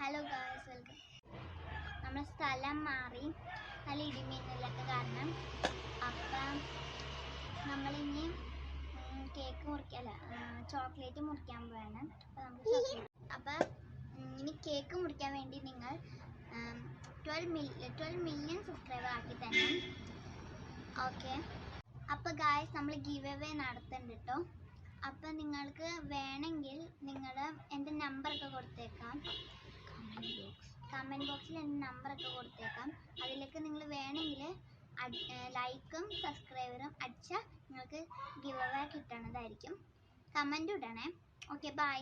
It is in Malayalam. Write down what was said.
Hello guys, welcome. നമ്മൾ സ്ഥലം മാറി നല്ല ഇടിമിന്നലൊക്കെ കാരണം. അപ്പം നമ്മളിനി കേക്ക് മുറിക്കല്ല, ചോക്ലേറ്റ് മുറിക്കാൻ പോവാണ്. അപ്പം ഇനി കേക്ക് മുറിക്കാൻ വേണ്ടി നിങ്ങൾ 12 മില്യൺ സബ്സ്ക്രൈബർ ആക്കി തന്നെ. ഓക്കെ, അപ്പോൾ ഗായ്സ് നമ്മൾ ഗിവ് അവേ നടത്തുന്നുണ്ട് കേട്ടോ. അപ്പം നിങ്ങൾക്ക് വേണമെങ്കിൽ നിങ്ങൾ എൻ്റെ നമ്പറൊക്കെ കൊടുത്തേക്കാം, കമൻറ്റ് ബോക്സിൽ എൻ്റെ നമ്പറൊക്കെ കൊടുത്തേക്കാം. അതിലേക്ക് നിങ്ങൾ വേണമെങ്കിൽ ലൈക്കും സബ്സ്ക്രൈബറും അടിച്ചാൽ നിങ്ങൾക്ക് ഗിവ് അവേ കിട്ടണതായിരിക്കും. കമൻറ്റ് ഇടണേ. Okay, by.